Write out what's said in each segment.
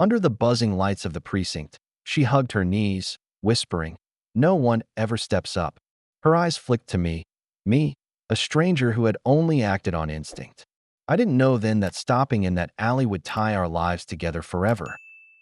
Under the buzzing lights of the precinct, she hugged her knees, whispering, "No one ever steps up." Her eyes flicked to me, a stranger who had only acted on instinct. I didn't know then that stopping in that alley would tie our lives together forever.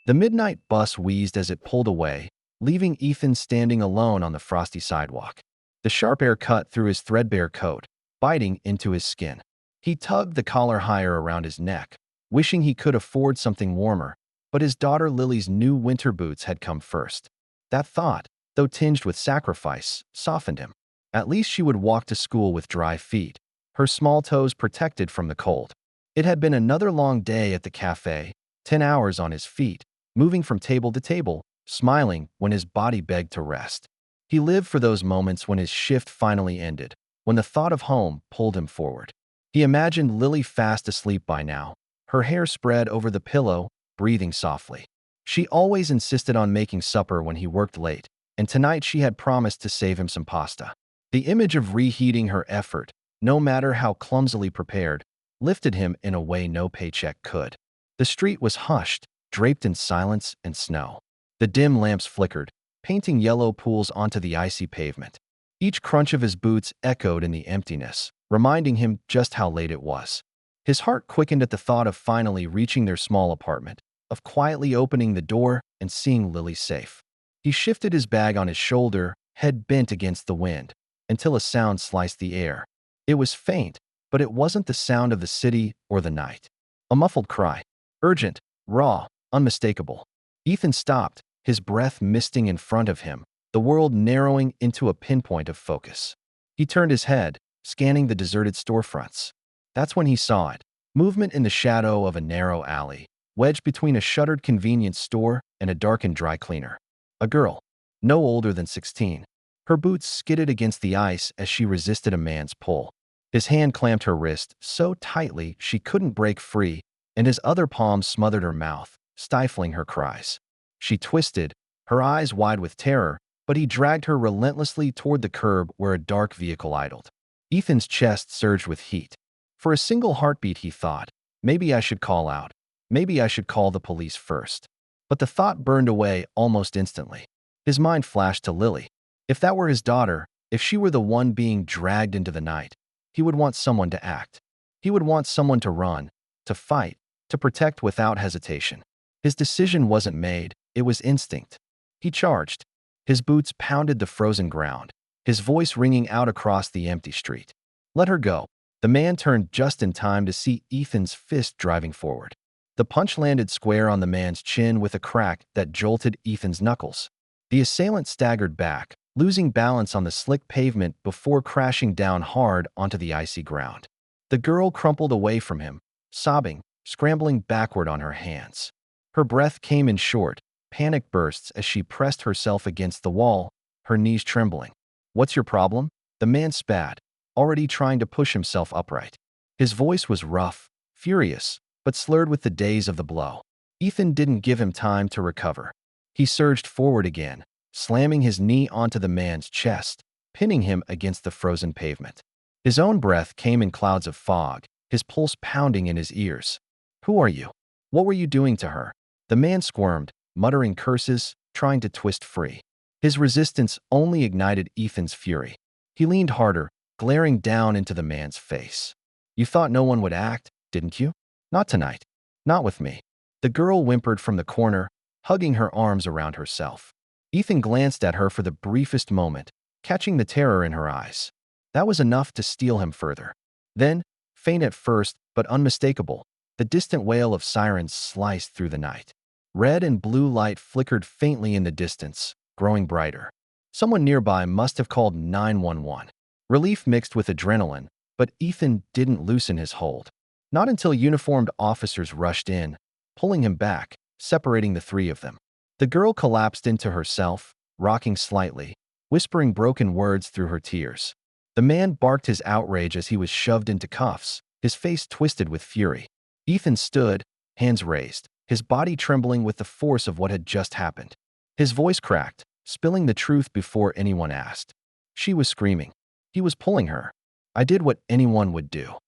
The midnight bus wheezed as it pulled away, leaving Ethan standing alone on the frosty sidewalk. The sharp air cut through his threadbare coat, biting into his skin. He tugged the collar higher around his neck, wishing he could afford something warmer, but his daughter Lily's new winter boots had come first. That thought, though tinged with sacrifice, softened him. At least she would walk to school with dry feet, her small toes protected from the cold. It had been another long day at the cafe, 10 hours on his feet, moving from table to table, smiling when his body begged to rest. He lived for those moments when his shift finally ended, when the thought of home pulled him forward. He imagined Lily fast asleep by now, her hair spread over the pillow, breathing softly. She always insisted on making supper when he worked late, and tonight she had promised to save him some pasta. The image of reheating her effort, no matter how clumsily prepared, lifted him in a way no paycheck could. The street was hushed, draped in silence and snow. The dim lamps flickered, painting yellow pools onto the icy pavement. Each crunch of his boots echoed in the emptiness, reminding him just how late it was. His heart quickened at the thought of finally reaching their small apartment, of quietly opening the door and seeing Lily safe. He shifted his bag on his shoulder, head bent against the wind, until a sound sliced the air. It was faint, but it wasn't the sound of the city or the night. A muffled cry. Urgent, raw, unmistakable. Ethan stopped, his breath misting in front of him, the world narrowing into a pinpoint of focus. He turned his head, scanning the deserted storefronts. That's when he saw it. Movement in the shadow of a narrow alley, wedged between a shuttered convenience store and a darkened dry cleaner. A girl, no older than 16. Her boots skidded against the ice as she resisted a man's pull. His hand clamped her wrist so tightly she couldn't break free, and his other palm smothered her mouth, stifling her cries. She twisted, her eyes wide with terror, but he dragged her relentlessly toward the curb where a dark vehicle idled. Ethan's chest surged with heat. For a single heartbeat, he thought, maybe I should call out. Maybe I should call the police first. But the thought burned away almost instantly. His mind flashed to Lily. If that were his daughter, if she were the one being dragged into the night, he would want someone to act. He would want someone to run, to fight, to protect without hesitation. His decision wasn't made, it was instinct. He charged. His boots pounded the frozen ground, his voice ringing out across the empty street. Let her go. The man turned just in time to see Ethan's fist driving forward. The punch landed square on the man's chin with a crack that jolted Ethan's knuckles. The assailant staggered back, losing balance on the slick pavement before crashing down hard onto the icy ground. The girl crumpled away from him, sobbing, scrambling backward on her hands. Her breath came in short, panic bursts as she pressed herself against the wall, her knees trembling. "What's your problem?" The man spat, already trying to push himself upright. His voice was rough, furious, but slurred with the daze of the blow. Ethan didn't give him time to recover. He surged forward again, slamming his knee onto the man's chest, pinning him against the frozen pavement. His own breath came in clouds of fog, his pulse pounding in his ears. "Who are you? What were you doing to her?" The man squirmed, muttering curses, trying to twist free. His resistance only ignited Ethan's fury. He leaned harder, glaring down into the man's face. "You thought no one would act, didn't you? Not tonight. Not with me." The girl whimpered from the corner, hugging her arms around herself. Ethan glanced at her for the briefest moment, catching the terror in her eyes. That was enough to steel him further. Then, faint at first but unmistakable, the distant wail of sirens sliced through the night. Red and blue light flickered faintly in the distance, growing brighter. Someone nearby must have called 911. Relief mixed with adrenaline, but Ethan didn't loosen his hold. Not until uniformed officers rushed in, pulling him back, separating the three of them. The girl collapsed into herself, rocking slightly, whispering broken words through her tears. The man barked his outrage as he was shoved into cuffs, his face twisted with fury. Ethan stood, hands raised, his body trembling with the force of what had just happened. His voice cracked, spilling the truth before anyone asked. She was screaming. He was pulling her. I did what anyone would do.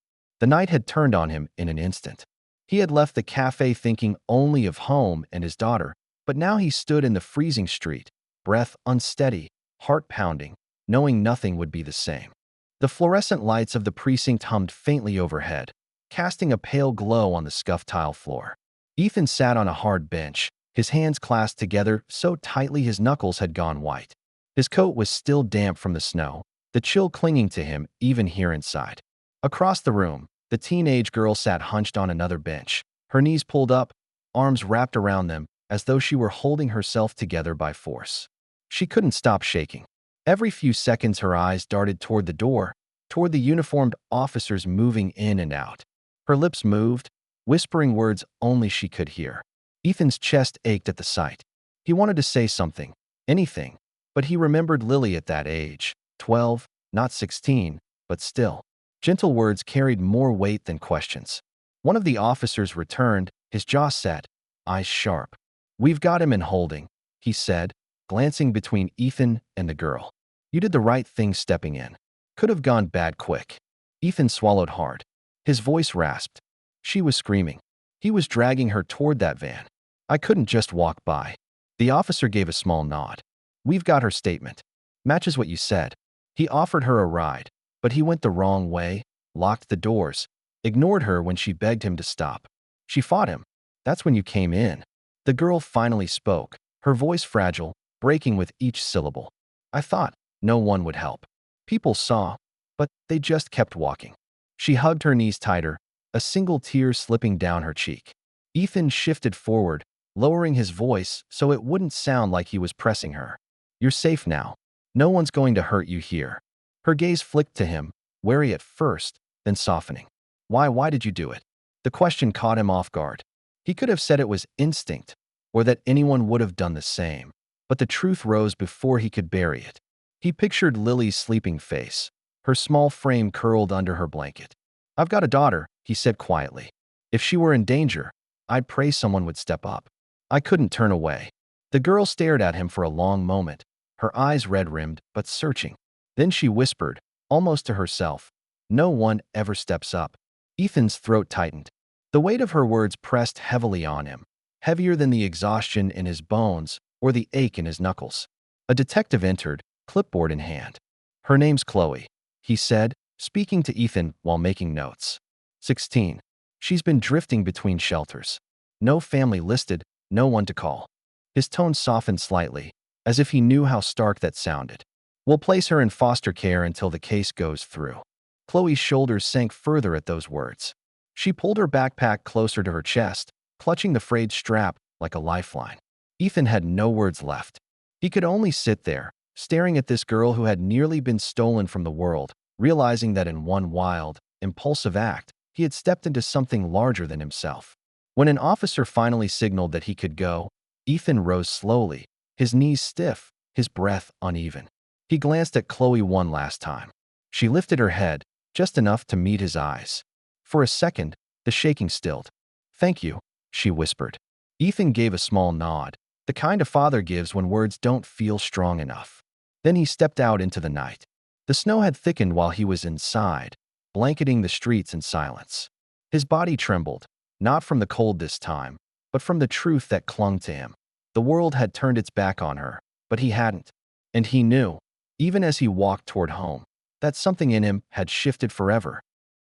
The night had turned on him in an instant. He had left the cafe thinking only of home and his daughter, but now he stood in the freezing street, breath unsteady, heart pounding, knowing nothing would be the same. The fluorescent lights of the precinct hummed faintly overhead, casting a pale glow on the scuffed tile floor. Ethan sat on a hard bench, his hands clasped together so tightly his knuckles had gone white. His coat was still damp from the snow, the chill clinging to him even here inside. Across the room, the teenage girl sat hunched on another bench, her knees pulled up, arms wrapped around them, as though she were holding herself together by force. She couldn't stop shaking. Every few seconds her eyes darted toward the door, toward the uniformed officers moving in and out. Her lips moved, whispering words only she could hear. Ethan's chest ached at the sight. He wanted to say something, anything, but he remembered Lily at that age, 12, not 16, but still. Gentle words carried more weight than questions. One of the officers returned, his jaw set, eyes sharp. "We've got him in holding," he said, glancing between Ethan and the girl. "You did the right thing stepping in. Could have gone bad quick." Ethan swallowed hard. His voice rasped. She was screaming. He was dragging her toward that van. "I couldn't just walk by." The officer gave a small nod. "We've got her statement. Matches what you said." He offered her a ride, but he went the wrong way, locked the doors, ignored her when she begged him to stop. She fought him. "That's when you came in." The girl finally spoke, her voice fragile, breaking with each syllable. "I thought no one would help. People saw, but they just kept walking." She hugged her knees tighter, a single tear slipping down her cheek. Ethan shifted forward, lowering his voice so it wouldn't sound like he was pressing her. "You're safe now. No one's going to hurt you here." Her gaze flicked to him, wary at first, then softening. Why did you do it?" The question caught him off guard. He could have said it was instinct, or that anyone would have done the same, but the truth rose before he could bury it. He pictured Lily's sleeping face, her small frame curled under her blanket. "I've got a daughter," he said quietly. "If she were in danger, I'd pray someone would step up. I couldn't turn away." The girl stared at him for a long moment, her eyes red-rimmed but searching. Then she whispered, almost to herself, "No one ever steps up." Ethan's throat tightened. The weight of her words pressed heavily on him, heavier than the exhaustion in his bones or the ache in his knuckles. A detective entered, clipboard in hand. "Her name's Chloe," he said, speaking to Ethan while making notes. 16. She's been drifting between shelters. No family listed, no one to call. His tone softened slightly, as if he knew how stark that sounded. "We'll place her in foster care until the case goes through." Chloe's shoulders sank further at those words. She pulled her backpack closer to her chest, clutching the frayed strap like a lifeline. Ethan had no words left. He could only sit there, staring at this girl who had nearly been stolen from the world, realizing that in one wild, impulsive act, he had stepped into something larger than himself. When an officer finally signaled that he could go, Ethan rose slowly, his knees stiff, his breath uneven. He glanced at Chloe one last time. She lifted her head, just enough to meet his eyes. For a second, the shaking stilled. "Thank you," she whispered. Ethan gave a small nod, the kind a father gives when words don't feel strong enough. Then he stepped out into the night. The snow had thickened while he was inside, blanketing the streets in silence. His body trembled, not from the cold this time, but from the truth that clung to him. The world had turned its back on her, but he hadn't. And he knew, even as he walked toward home, that something in him had shifted forever.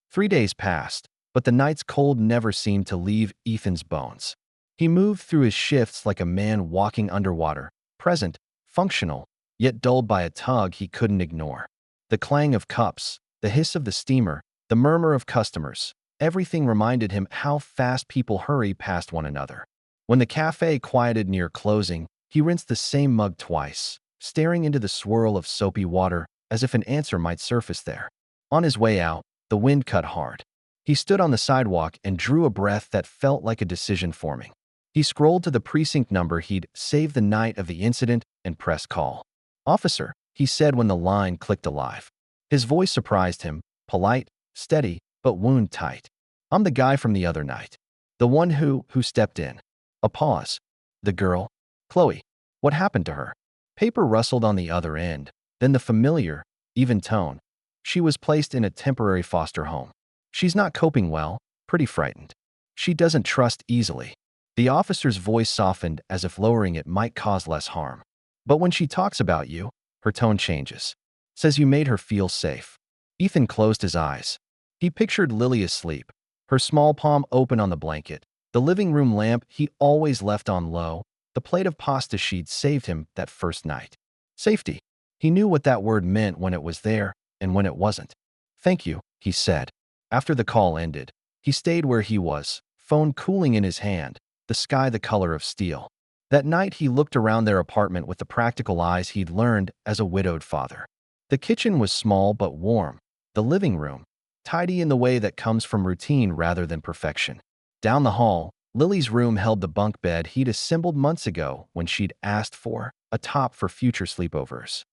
3 days passed, but the night's cold never seemed to leave Ethan's bones. He moved through his shifts like a man walking underwater, present, functional, yet dulled by a tug he couldn't ignore. The clang of cups, the hiss of the steamer, the murmur of customers, everything reminded him how fast people hurry past one another. When the cafe quieted near closing, he rinsed the same mug twice, staring into the swirl of soapy water as if an answer might surface there. On his way out, the wind cut hard. He stood on the sidewalk and drew a breath that felt like a decision forming. He scrolled to the precinct number he'd saved the night of the incident and pressed call. "Officer," he said when the line clicked alive. His voice surprised him, polite, steady, but wound tight. "I'm the guy from the other night. The one who stepped in." A pause. "The girl? Chloe. What happened to her?" Paper rustled on the other end, then the familiar, even tone. "She was placed in a temporary foster home. She's not coping well, pretty frightened." She doesn't trust easily. The officer's voice softened as if lowering it might cause less harm. But when she talks about you, her tone changes. Says you made her feel safe. Ethan closed his eyes. He pictured Lily asleep, her small palm open on the blanket, the living room lamp he always left on low, the plate of pasta she'd saved him that first night. Safety. He knew what that word meant when it was there and when it wasn't. Thank you, he said. After the call ended, he stayed where he was, phone cooling in his hand, the sky the color of steel. That night he looked around their apartment with the practical eyes he'd learned as a widowed father. The kitchen was small but warm. The living room, tidy in the way that comes from routine rather than perfection. Down the hall, Lily's room held the bunk bed he'd assembled months ago when she'd asked for a top for future sleepovers.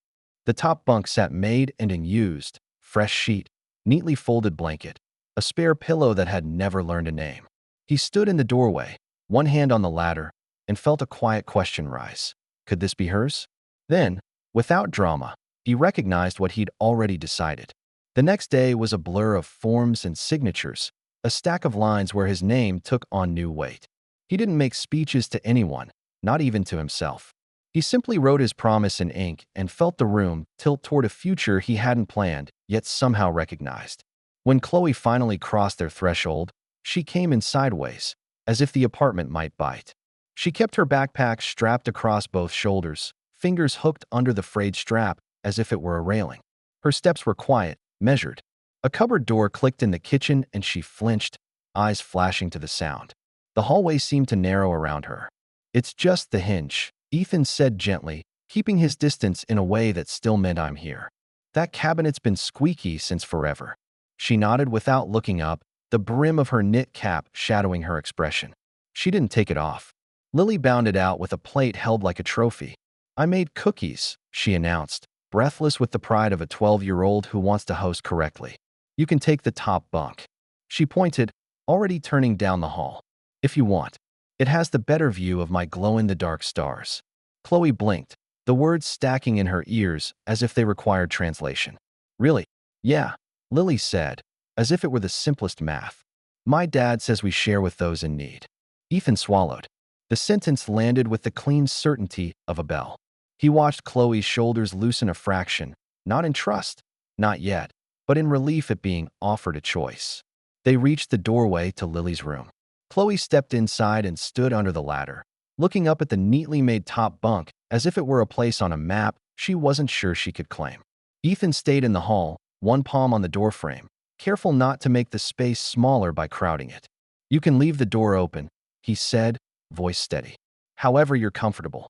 The top bunk sat made and unused, fresh sheet, neatly folded blanket, a spare pillow that had never learned a name. He stood in the doorway, one hand on the ladder, and felt a quiet question rise. Could this be hers? Then, without drama, he recognized what he'd already decided. The next day was a blur of forms and signatures, a stack of lines where his name took on new weight. He didn't make speeches to anyone, not even to himself. He simply wrote his promise in ink and felt the room tilt toward a future he hadn't planned, yet somehow recognized. When Chloe finally crossed their threshold, she came in sideways, as if the apartment might bite. She kept her backpack strapped across both shoulders, fingers hooked under the frayed strap as if it were a railing. Her steps were quiet, measured. A cupboard door clicked in the kitchen and she flinched, eyes flashing to the sound. The hallway seemed to narrow around her. It's just the hinge, Ethan said gently, keeping his distance in a way that still meant I'm here. That cabinet's been squeaky since forever. She nodded without looking up, the brim of her knit cap shadowing her expression. She didn't take it off. Lily bounded out with a plate held like a trophy. I made cookies, she announced, breathless with the pride of a 12-year-old who wants to host correctly. You can take the top bunk. She pointed, already turning down the hall. If you want. It has the better view of my glow-in-the-dark stars. Chloe blinked, the words stacking in her ears as if they required translation. Really? Yeah, Lily said, as if it were the simplest math. My dad says we share with those in need. Ethan swallowed. The sentence landed with the clean certainty of a bell. He watched Chloe's shoulders loosen a fraction, not in trust, not yet, but in relief at being offered a choice. They reached the doorway to Lily's room. Chloe stepped inside and stood under the ladder, looking up at the neatly made top bunk as if it were a place on a map she wasn't sure she could claim. Ethan stayed in the hall, one palm on the doorframe, careful not to make the space smaller by crowding it. You can leave the door open, he said, voice steady. However you're comfortable.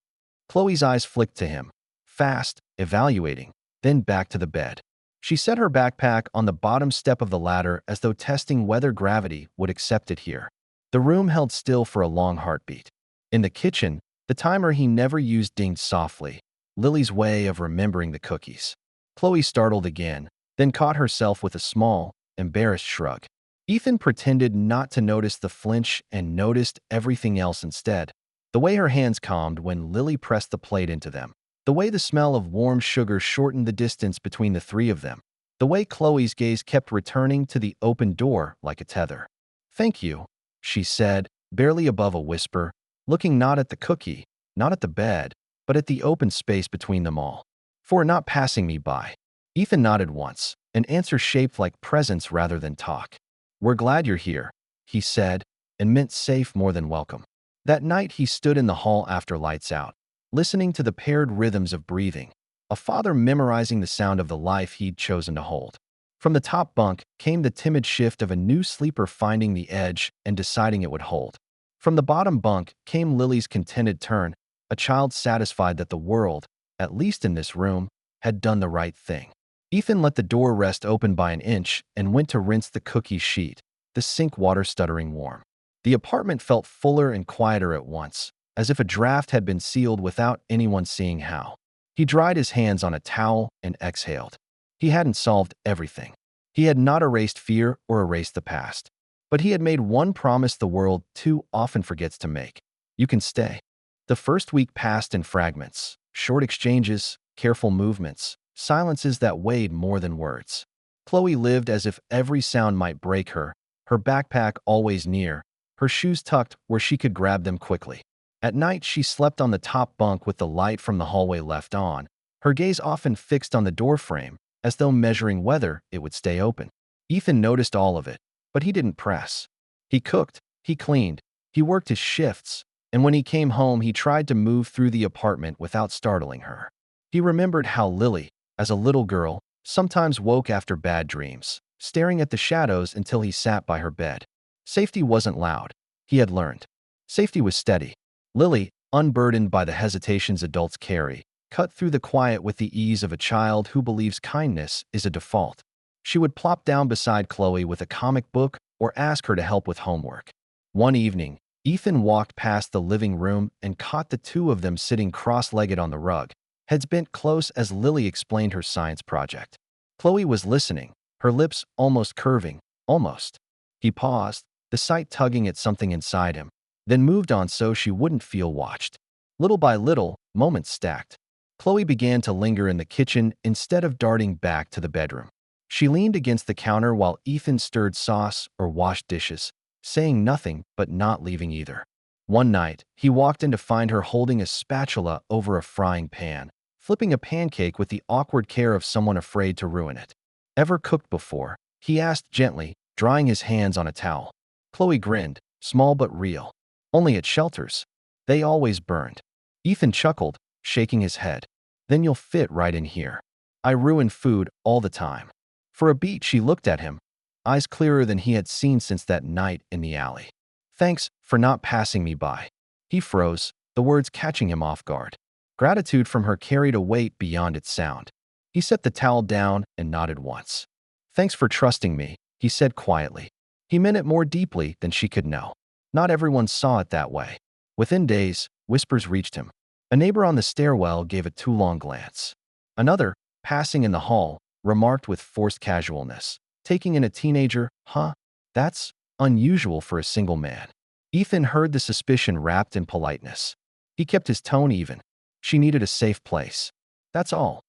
Chloe's eyes flicked to him, fast, evaluating, then back to the bed. She set her backpack on the bottom step of the ladder as though testing whether gravity would accept it here. The room held still for a long heartbeat. In the kitchen, the timer he never used dinged softly, Lily's way of remembering the cookies. Chloe startled again, then caught herself with a small, embarrassed shrug. Ethan pretended not to notice the flinch and noticed everything else instead. The way her hands calmed when Lily pressed the plate into them. The way the smell of warm sugar shortened the distance between the three of them. The way Chloe's gaze kept returning to the open door like a tether. Thank you, she said, barely above a whisper, looking not at the cookie, not at the bed, but at the open space between them all. For not passing me by. Ethan nodded once, an answer shaped like presence rather than talk. We're glad you're here, he said, and meant safe more than welcome. That night he stood in the hall after lights out, listening to the paired rhythms of breathing, a father memorizing the sound of the life he'd chosen to hold. From the top bunk came the timid shift of a new sleeper finding the edge and deciding it would hold. From the bottom bunk came Lily's contented turn, a child satisfied that the world, at least in this room, had done the right thing. Ethan let the door rest open by an inch and went to rinse the cookie sheet, the sink water stuttering warm. The apartment felt fuller and quieter at once, as if a draft had been sealed without anyone seeing how. He dried his hands on a towel and exhaled. He hadn't solved everything. He had not erased fear or erased the past. But he had made one promise the world too often forgets to make. You can stay. The first week passed in fragments, short exchanges, careful movements, silences that weighed more than words. Chloe lived as if every sound might break her, her backpack always near, her shoes tucked where she could grab them quickly. At night, she slept on the top bunk with the light from the hallway left on, her gaze often fixed on the doorframe, as though measuring whether it would stay open. Ethan noticed all of it, but he didn't press. He cooked, he cleaned, he worked his shifts, and when he came home, he tried to move through the apartment without startling her. He remembered how Lily, as a little girl, sometimes woke after bad dreams, staring at the shadows until he sat by her bed. Safety wasn't loud, he had learned. Safety was steady. Lily, unburdened by the hesitations adults carry, cut through the quiet with the ease of a child who believes kindness is a default. She would plop down beside Chloe with a comic book or ask her to help with homework. One evening, Ethan walked past the living room and caught the two of them sitting cross-legged on the rug, heads bent close as Lily explained her science project. Chloe was listening, her lips almost curving, almost. He paused, the sight tugging at something inside him, then moved on so she wouldn't feel watched. Little by little, moments stacked. Chloe began to linger in the kitchen instead of darting back to the bedroom. She leaned against the counter while Ethan stirred sauce or washed dishes, saying nothing but not leaving either. One night, he walked in to find her holding a spatula over a frying pan, flipping a pancake with the awkward care of someone afraid to ruin it. "Ever cooked before?" he asked gently, drying his hands on a towel. Chloe grinned, small but real. "Only at shelters. They always burned." Ethan chuckled, shaking his head. "Then you'll fit right in here. I ruin food all the time." For a beat, she looked at him, eyes clearer than he had seen since that night in the alley. "Thanks for not passing me by." He froze, the words catching him off guard. Gratitude from her carried a weight beyond its sound. He set the towel down and nodded once. "Thanks for trusting me," he said quietly. He meant it more deeply than she could know. Not everyone saw it that way. Within days, whispers reached him. A neighbor on the stairwell gave a too long glance. Another, passing in the hall, remarked with forced casualness, taking in a teenager, "Huh? That's unusual for a single man." Ethan heard the suspicion wrapped in politeness. He kept his tone even. She needed a safe place. That's all.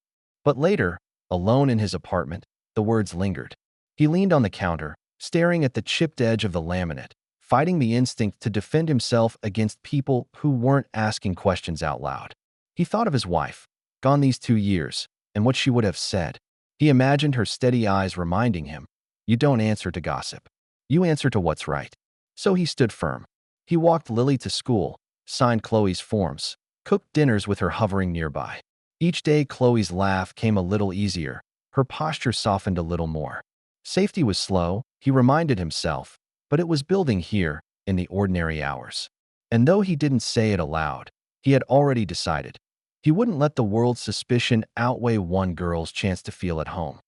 But later, alone in his apartment, the words lingered. He leaned on the counter, staring at the chipped edge of the laminate, fighting the instinct to defend himself against people who weren't asking questions out loud. He thought of his wife, gone these 2 years, and what she would have said. He imagined her steady eyes reminding him, "You don't answer to gossip. You answer to what's right." So he stood firm. He walked Lily to school, signed Chloe's forms, cooked dinners with her hovering nearby. Each day, Chloe's laugh came a little easier, her posture softened a little more. Safety was slow, he reminded himself, but it was building here, in the ordinary hours. And though he didn't say it aloud, he had already decided. He wouldn't let the world's suspicion outweigh one girl's chance to feel at home.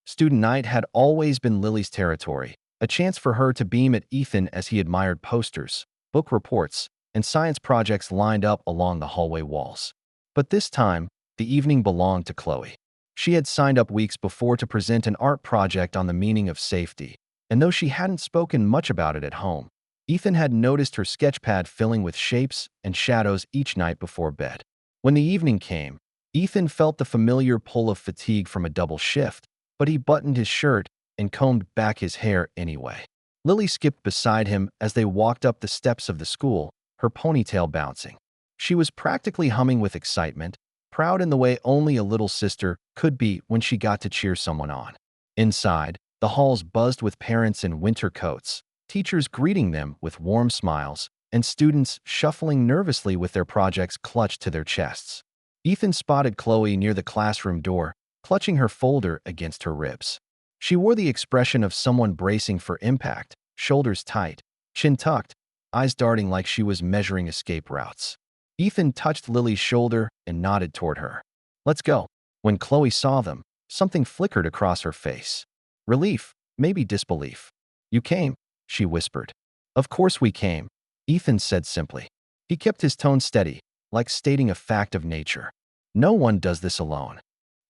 Student night had always been Lily's territory, a chance for her to beam at Ethan as he admired posters, book reports, and science projects lined up along the hallway walls. But this time, the evening belonged to Chloe. She had signed up weeks before to present an art project on the meaning of safety, and though she hadn't spoken much about it at home, Ethan had noticed her sketchpad filling with shapes and shadows each night before bed. When the evening came, Ethan felt the familiar pull of fatigue from a double shift, but he buttoned his shirt and combed back his hair anyway. Lily skipped beside him as they walked up the steps of the school, her ponytail bouncing. She was practically humming with excitement, proud in the way only a little sister could be when she got to cheer someone on. Inside, the halls buzzed with parents in winter coats, teachers greeting them with warm smiles, and students shuffling nervously with their projects clutched to their chests. Ethan spotted Chloe near the classroom door, clutching her folder against her ribs. She wore the expression of someone bracing for impact, shoulders tight, chin tucked, eyes darting like she was measuring escape routes. Ethan touched Lily's shoulder and nodded toward her. "Let's go." When Chloe saw them, something flickered across her face. Relief, maybe disbelief. "You came," she whispered. "Of course we came," Ethan said simply. He kept his tone steady, like stating a fact of nature. "No one does this alone."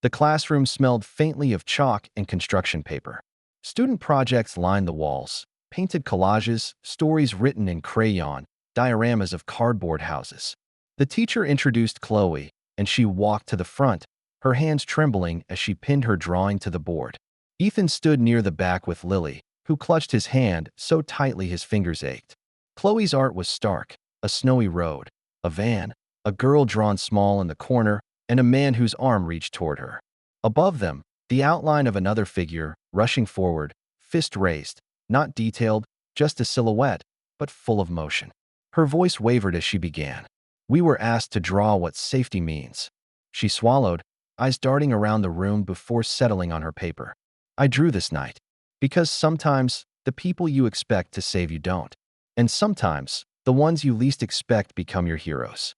The classroom smelled faintly of chalk and construction paper. Student projects lined the walls, painted collages, stories written in crayon, dioramas of cardboard houses. The teacher introduced Chloe, and she walked to the front, her hands trembling as she pinned her drawing to the board. Ethan stood near the back with Lily, who clutched his hand so tightly his fingers ached. Chloe's art was stark: a snowy road, a van, a girl drawn small in the corner, and a man whose arm reached toward her. Above them, the outline of another figure, rushing forward, fist raised, not detailed, just a silhouette, but full of motion. Her voice wavered as she began. "We were asked to draw what safety means." She swallowed, eyes darting around the room before settling on her paper. "I drew this night. Because sometimes, the people you expect to save you don't. And sometimes, the ones you least expect become your heroes."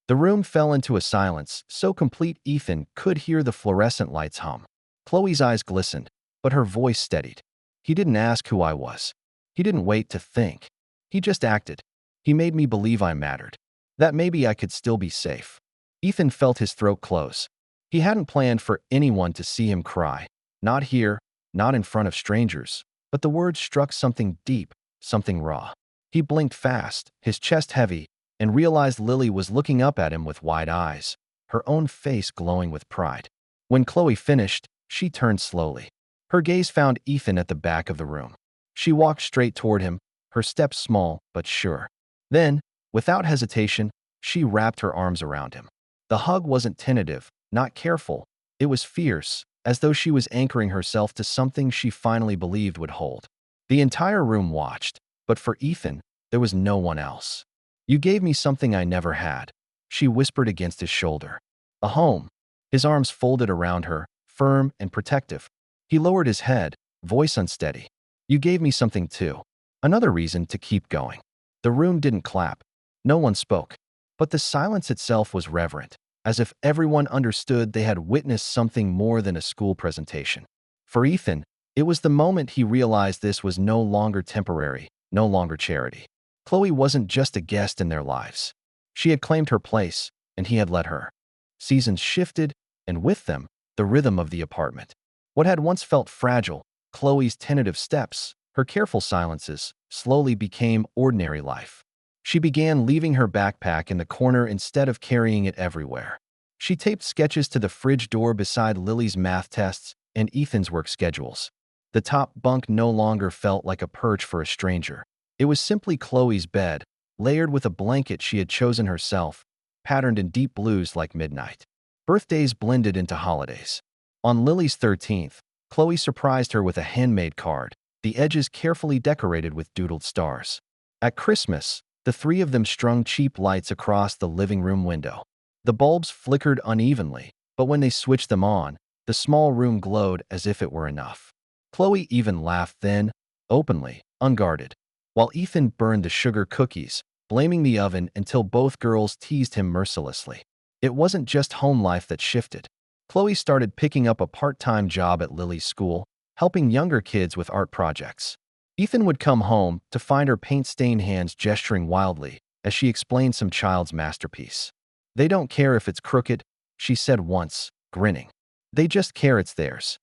The room fell into a silence so complete Ethan could hear the fluorescent lights hum. Chloe's eyes glistened, but her voice steadied. "He didn't ask who I was. He didn't wait to think. He just acted. He made me believe I mattered. That maybe I could still be safe." Ethan felt his throat close. He hadn't planned for anyone to see him cry. Not here, not in front of strangers. But the words struck something deep, something raw. He blinked fast, his chest heavy, and realized Lily was looking up at him with wide eyes, her own face glowing with pride. When Chloe finished, she turned slowly. Her gaze found Ethan at the back of the room. She walked straight toward him, her steps small but sure. Then, without hesitation, she wrapped her arms around him. The hug wasn't tentative, not careful. It was fierce, as though she was anchoring herself to something she finally believed would hold. The entire room watched, but for Ethan, there was no one else. "You gave me something I never had," she whispered against his shoulder. "A home." His arms folded around her, firm and protective. He lowered his head, voice unsteady. "You gave me something too. Another reason to keep going." The room didn't clap. No one spoke. But the silence itself was reverent, as if everyone understood they had witnessed something more than a school presentation. For Ethan, it was the moment he realized this was no longer temporary, no longer charity. Chloe wasn't just a guest in their lives. She had claimed her place, and he had let her. Seasons shifted, and with them, the rhythm of the apartment. What had once felt fragile, Chloe's tentative steps, her careful silences, slowly became ordinary life. She began leaving her backpack in the corner instead of carrying it everywhere. She taped sketches to the fridge door beside Lily's math tests and Ethan's work schedules. The top bunk no longer felt like a perch for a stranger. It was simply Chloe's bed, layered with a blanket she had chosen herself, patterned in deep blues like midnight. Birthdays blended into holidays. On Lily's 13th, Chloe surprised her with a handmade card, the edges carefully decorated with doodled stars. At Christmas, the three of them strung cheap lights across the living room window. The bulbs flickered unevenly, but when they switched them on, the small room glowed as if it were enough. Chloe even laughed then, openly, unguarded, while Ethan burned the sugar cookies, blaming the oven until both girls teased him mercilessly. It wasn't just home life that shifted. Chloe started picking up a part-time job at Lily's school, helping younger kids with art projects. Ethan would come home to find her paint-stained hands gesturing wildly as she explained some child's masterpiece. "They don't care if it's crooked," she said once, grinning. "They just care it's theirs."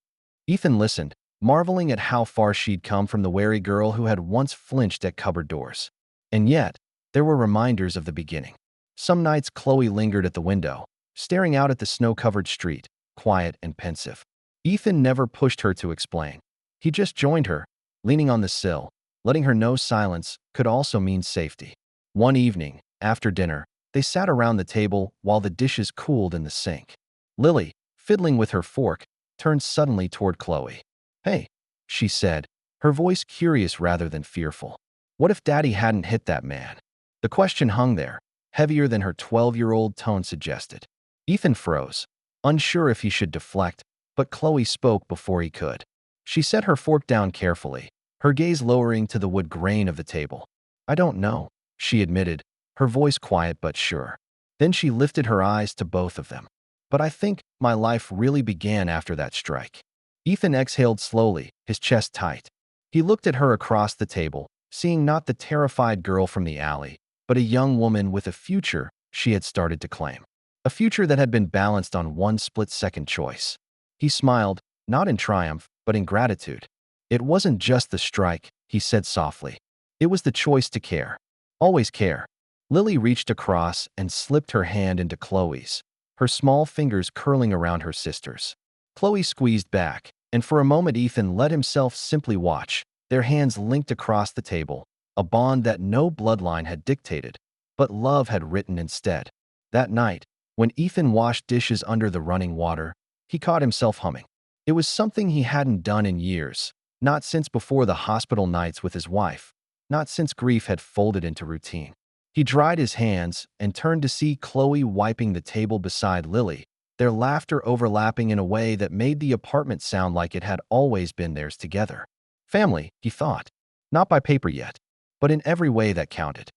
Ethan listened, marveling at how far she'd come from the wary girl who had once flinched at cupboard doors. And yet, there were reminders of the beginning. Some nights Chloe lingered at the window, staring out at the snow-covered street, quiet and pensive. Ethan never pushed her to explain. He just joined her, leaning on the sill, letting her know silence could also mean safety. One evening, after dinner, they sat around the table while the dishes cooled in the sink. Lily, fiddling with her fork, turned suddenly toward Chloe. "Hey," she said, her voice curious rather than fearful. "What if Daddy hadn't hit that man?" The question hung there, heavier than her 12-year-old tone suggested. Ethan froze, unsure if he should deflect, but Chloe spoke before he could. She set her fork down carefully, her gaze lowering to the wood grain of the table. "I don't know," she admitted, her voice quiet but sure. Then she lifted her eyes to both of them. "But I think my life really began after that strike." Ethan exhaled slowly, his chest tight. He looked at her across the table, seeing not the terrified girl from the alley, but a young woman with a future she had started to claim. A future that had been balanced on one split-second choice. He smiled, not in triumph, but in gratitude. "It wasn't just the strike," he said softly. "It was the choice to care. Always care." Lily reached across and slipped her hand into Chloe's, her small fingers curling around her sister's. Chloe squeezed back, and for a moment Ethan let himself simply watch, their hands linked across the table, a bond that no bloodline had dictated, but love had written instead. That night, when Ethan washed dishes under the running water, he caught himself humming. It was something he hadn't done in years, not since before the hospital nights with his wife, not since grief had folded into routine. He dried his hands and turned to see Chloe wiping the table beside Lily, their laughter overlapping in a way that made the apartment sound like it had always been theirs together. Family, he thought. Not by paper yet, but in every way that counted.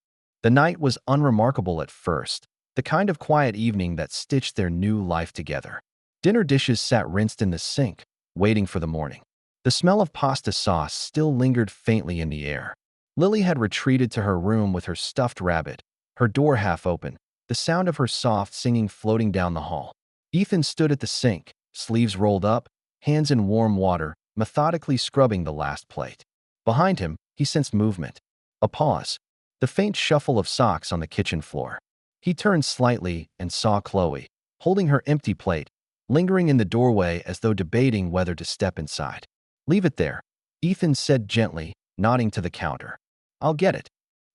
The night was unremarkable at first, the kind of quiet evening that stitched their new life together. Dinner dishes sat rinsed in the sink, waiting for the morning. The smell of pasta sauce still lingered faintly in the air. Lily had retreated to her room with her stuffed rabbit, her door half open, the sound of her soft singing floating down the hall. Ethan stood at the sink, sleeves rolled up, hands in warm water, methodically scrubbing the last plate. Behind him, he sensed movement. A pause. The faint shuffle of socks on the kitchen floor. He turned slightly and saw Chloe, holding her empty plate, lingering in the doorway as though debating whether to step inside. "Leave it there," Ethan said gently, nodding to the counter. "I'll get it."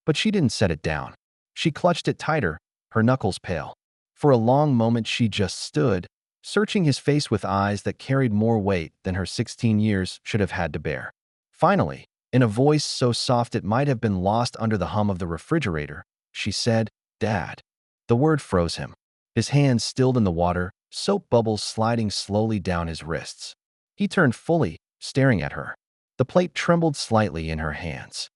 But she didn't set it down. She clutched it tighter, her knuckles pale. For a long moment she just stood, searching his face with eyes that carried more weight than her 16 years should have had to bear. Finally, in a voice so soft it might have been lost under the hum of the refrigerator, she said, "Dad." The word froze him. His hands stilled in the water, soap bubbles sliding slowly down his wrists. He turned fully, staring at her. The plate trembled slightly in her hands.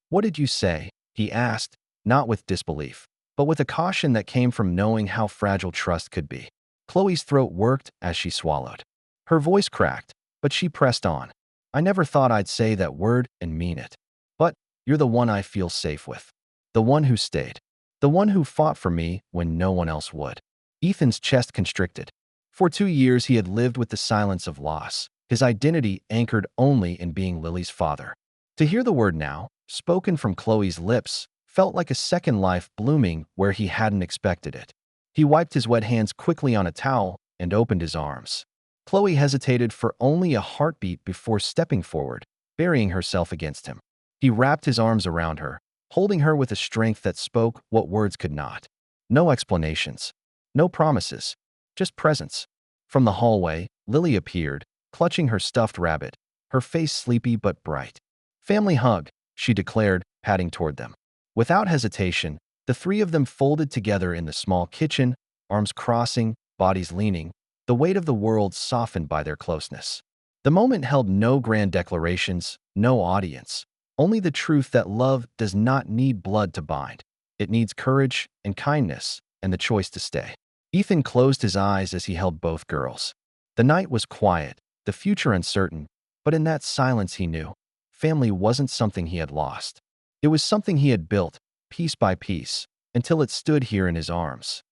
What did you say?" he asked, not with disbelief, but with a caution that came from knowing how fragile trust could be. Chloe's throat worked as she swallowed. Her voice cracked, but she pressed on. "I never thought I'd say that word and mean it. But you're the one I feel safe with. The one who stayed. The one who fought for me when no one else would." Ethan's chest constricted. For 2 years he had lived with the silence of loss, his identity anchored only in being Lily's father. To hear the word now, spoken from Chloe's lips, felt like a second life blooming where he hadn't expected it. He wiped his wet hands quickly on a towel and opened his arms. Chloe hesitated for only a heartbeat before stepping forward, burying herself against him. He wrapped his arms around her, holding her with a strength that spoke what words could not. No explanations. No promises. Just presence. From the hallway, Lily appeared, clutching her stuffed rabbit, her face sleepy but bright. "Family hug," she declared, patting toward them. Without hesitation, the three of them folded together in the small kitchen, arms crossing, bodies leaning, the weight of the world softened by their closeness. The moment held no grand declarations, no audience, only the truth that love does not need blood to bind. It needs courage and kindness and the choice to stay. Ethan closed his eyes as he held both girls. The night was quiet, the future uncertain, but in that silence he knew family wasn't something he had lost. It was something he had built, piece by piece, until it stood here in his arms.